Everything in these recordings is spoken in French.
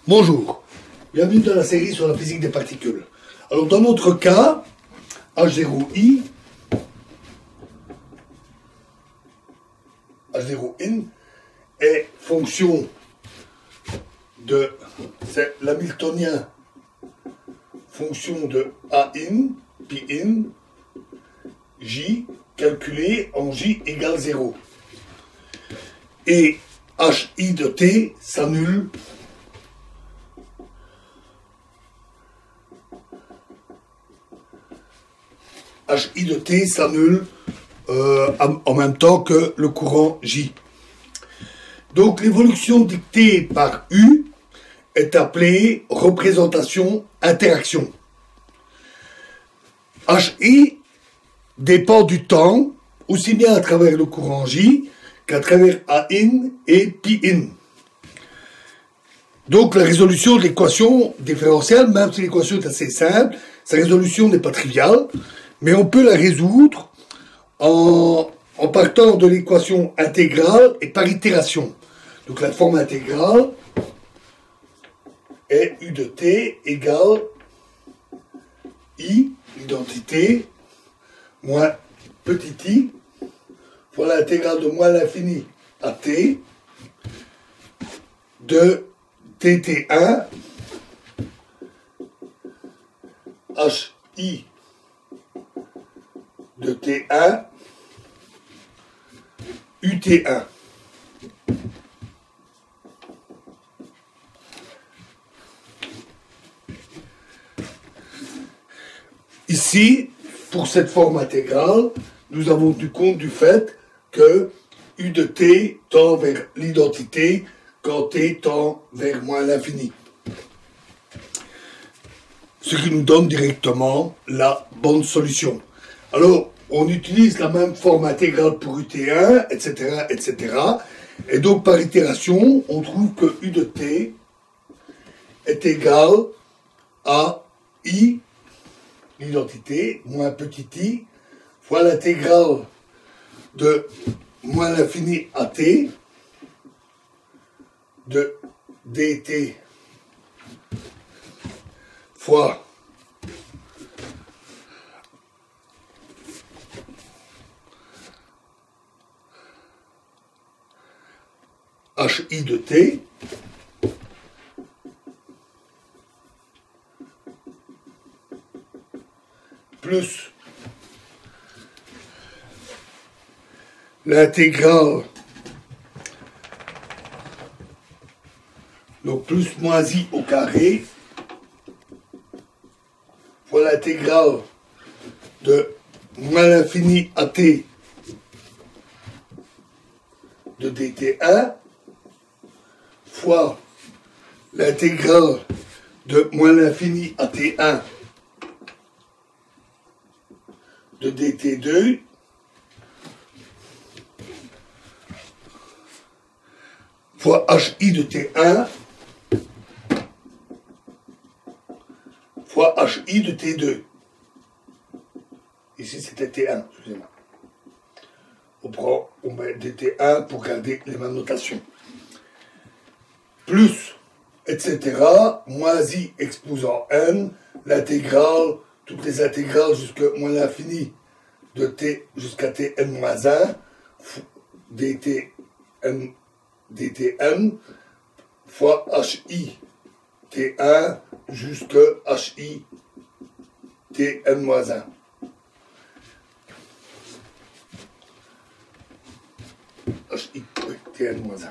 Bonjour, bienvenue dans la série sur la physique des particules. Alors dans notre cas, H0i, H0in est fonction de, c'est l'hamiltonien, fonction de A-in, P-in, J, calculé en J égale 0. Et Hi de t s'annule Hi de t s'annule en même temps que le courant J. Donc l'évolution dictée par U est appelée représentation interaction. Hi dépend du temps, aussi bien à travers le courant J qu'à travers A-in et P-in. Donc la résolution de l'équation différentielle, même si l'équation est assez simple, sa résolution n'est pas triviale, mais on peut la résoudre en partant de l'équation intégrale et par itération. Donc la forme intégrale est U de t égale I, l'identité, moins petit i, fois l'intégrale de moins l'infini à t de tt1 hi de t1 ut1. Ici, pour cette forme intégrale, nous avons tenu compte du fait que U de t tend vers l'identité quand t tend vers moins l'infini. Ce qui nous donne directement la bonne solution. Alors, on utilise la même forme intégrale pour ut1, etc., etc. Et donc, par itération, on trouve que U de t est égal à I, l'identité, moins petit i, fois l'intégrale de moins l'infini à t de dt fois hi de t plus l'intégrale, donc plus moins i au carré, fois l'intégrale de moins l'infini à t de dt1, fois l'intégrale de moins l'infini à t1 de dt2, fois hi de t1 fois hi de t2. Ici c'était t1, excusez-moi. On met dt1 pour garder les mêmes notations. Plus, etc., moins i exposant n, l'intégrale, toutes les intégrales jusqu'à moins l'infini de t jusqu'à tn-1, dtn fois hi t1 jusqu'à hi tn-1. Hi tn-1.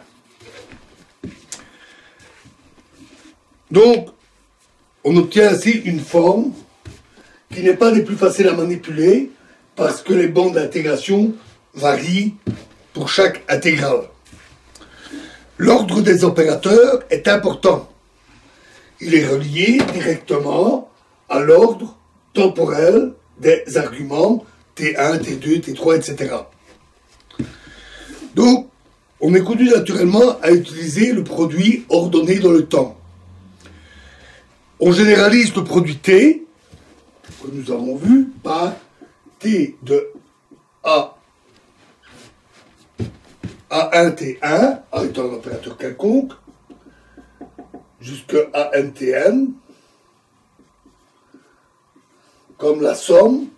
Donc, on obtient ainsi une forme qui n'est pas des plus faciles à manipuler parce que les bandes d'intégration varient pour chaque intégrale. L'ordre des opérateurs est important. Il est relié directement à l'ordre temporel des arguments T1, T2, T3, etc. Donc, on est conduit naturellement à utiliser le produit ordonné dans le temps. On généralise le produit T, que nous avons vu, par T de A A1, T1, A étant un opérateur quelconque, jusqu'à NTN, comme la somme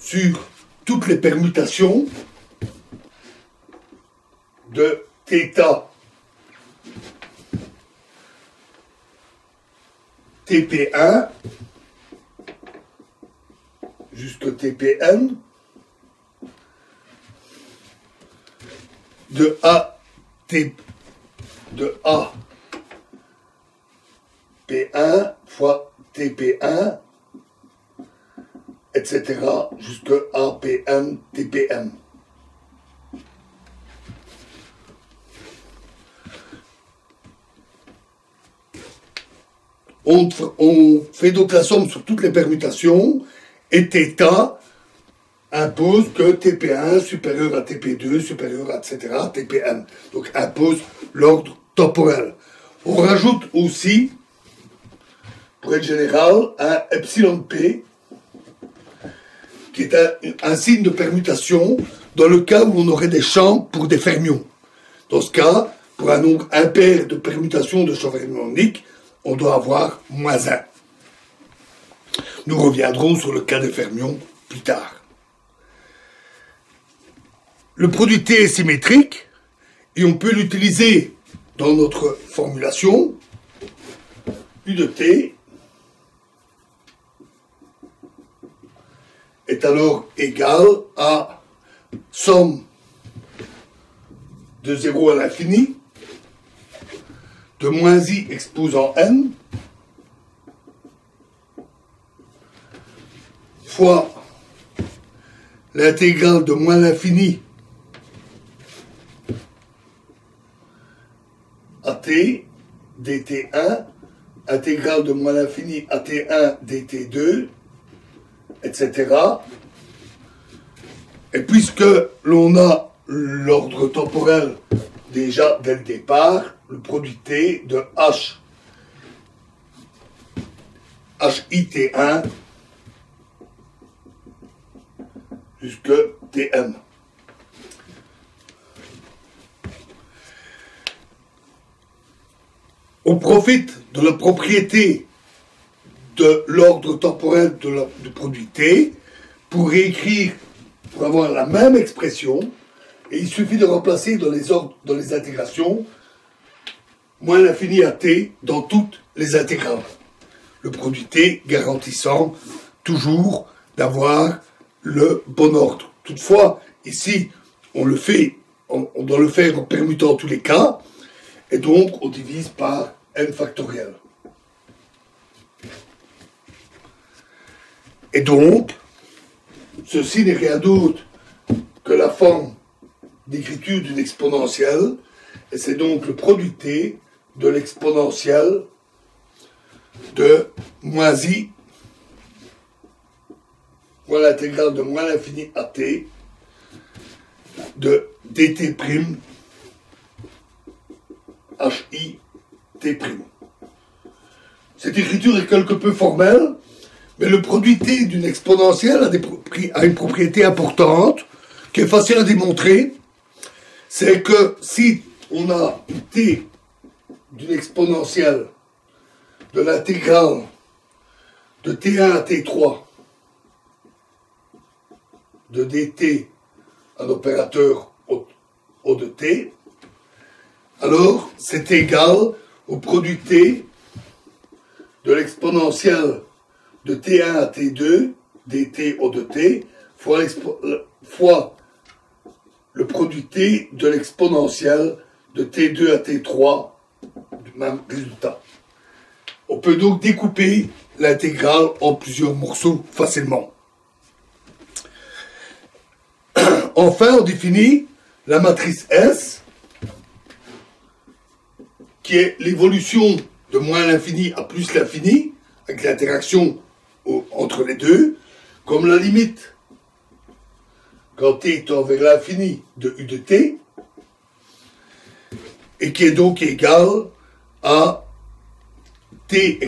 sur toutes les permutations de θ TP1 jusqu'à TPN de P1 fois TP1, etc. jusqu'à APN TPM. On fait donc la somme sur toutes les permutations et θ impose que TP1 supérieur à TP2 supérieur à etc. TPN. Donc impose l'ordre temporel. On rajoute aussi, pour être général, un epsilon P qui est un signe de permutation dans le cas où on aurait des champs pour des fermions. Dans ce cas, pour un nombre impair de permutation de champs fermioniques, on doit avoir -1. Nous reviendrons sur le cas des fermions plus tard. Le produit T est symétrique et on peut l'utiliser dans notre formulation. U de T est alors égal à somme de 0 à l'infini de moins I exposant N fois l'intégrale de moins l'infini à T dt1, intégrale de moins l'infini à T1 dt2, etc. Et puisque l'on a l'ordre temporel déjà dès le départ, le produit T de HIT1 jusque Tm. On profite de la propriété de l'ordre temporel du produit T pour réécrire, pour avoir la même expression, et il suffit de remplacer dans les intégrations moins l'infini à T dans toutes les intégrales. Le produit T garantissant toujours d'avoir le bon ordre. Toutefois, ici, on doit le faire en permutant tous les cas, et donc on divise par n factoriel. Et donc, ceci n'est rien d'autre que la forme d'écriture d'une exponentielle, et c'est donc le produit T de l'exponentielle de moins I, moins l'intégrale de moins l'infini à T, de dt', HI, T'. Cette écriture est quelque peu formelle, mais le produit T d'une exponentielle a une propriété importante, qui est facile à démontrer, c'est que si on a T d'une exponentielle de l'intégrale de T1 à T3 de dt, un opérateur O de T, alors c'est égal au produit T de l'exponentielle de T1 à T2 dt O de T fois le produit T de l'exponentielle de T2 à T3 du même résultat. On peut donc découper l'intégrale en plusieurs morceaux facilement. Enfin, on définit la matrice S, qui est l'évolution de moins l'infini à plus l'infini, avec l'interaction entre les deux, comme la limite, quand t tend vers l'infini de U de t, et qui est donc égale à t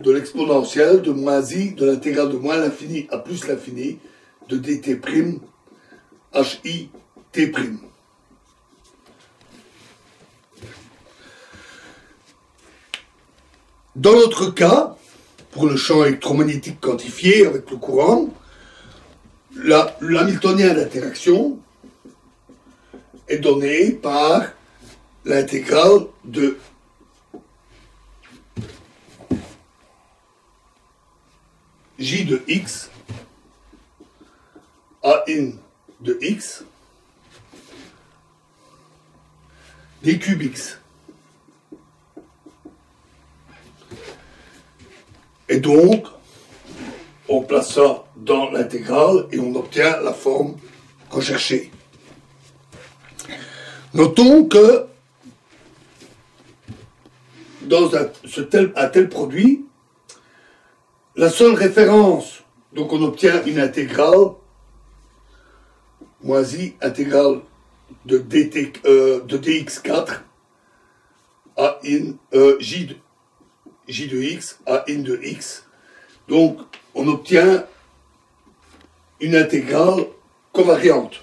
de l'exponentielle de moins I de l'intégrale de moins l'infini à plus l'infini de dt' HI t'. Dans notre cas, pour le champ électromagnétique quantifié avec le courant, l'hamiltonien d'interaction est donné par l'intégrale de J de x A in de x d cube x. Et donc, on place ça dans l'intégrale et on obtient la forme recherchée. Notons que dans un tel produit, la seule référence, donc on obtient une intégrale, moins i intégrale de dx4 à in j de x à in de x. Donc on obtient une intégrale covariante.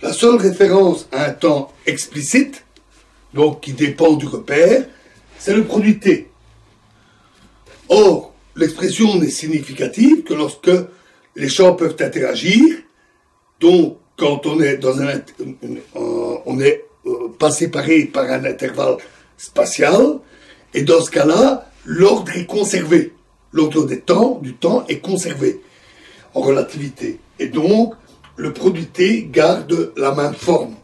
La seule référence à un temps explicite, donc qui dépend du repère, c'est le produit t. Or, l'expression n'est significative que lorsque les champs peuvent interagir, donc quand on est dans on n'est pas séparé par un intervalle spatial, et dans ce cas-là, l'ordre est conservé. L'ordre du temps est conservé en relativité. Et donc, le produit T garde la même forme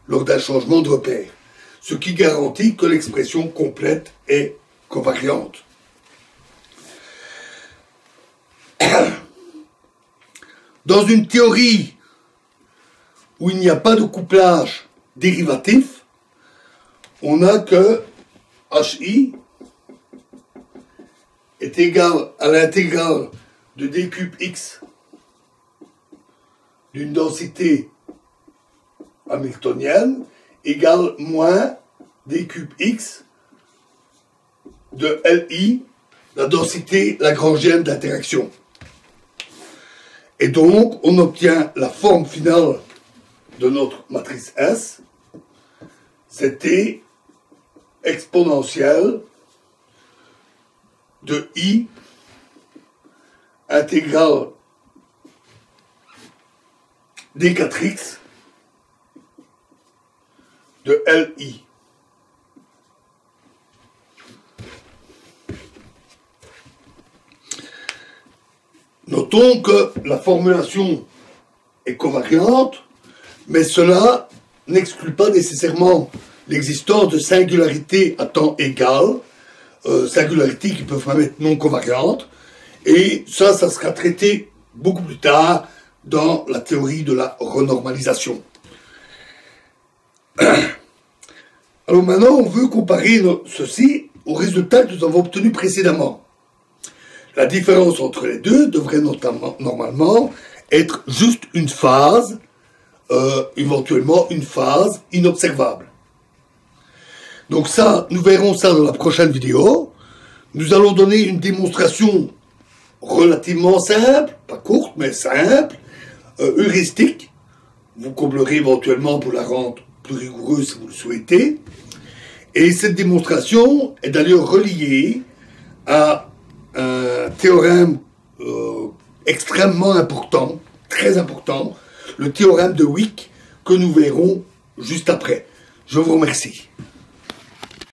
lors d'un changement de repère, ce qui garantit que l'expression complète est covariante. Dans une théorie où il n'y a pas de couplage dérivatif, on a que HI est égal à l'intégrale de d cube x d'une densité hamiltonienne égale moins d cube x de Li, la densité lagrangienne d'interaction. Et donc, on obtient la forme finale de notre matrice S, c'est T exponentielle de I intégrale d4x de Li. Notons que la formulation est covariante, mais cela n'exclut pas nécessairement l'existence de singularités à temps égal, singularités qui peuvent même être non covariantes, et ça sera traité beaucoup plus tard dans la théorie de la renormalisation. Alors maintenant, on veut comparer ceci aux résultats que nous avons obtenus précédemment. La différence entre les deux devrait normalement être juste une phase, éventuellement une phase inobservable. Donc ça, nous verrons ça dans la prochaine vidéo. Nous allons donner une démonstration relativement simple, pas courte, mais simple, heuristique. Vous comblerez éventuellement pour la rendre plus rigoureuse si vous le souhaitez. Et cette démonstration est d'ailleurs reliée à un théorème extrêmement important, très important, le théorème de Wick, que nous verrons juste après. Je vous remercie.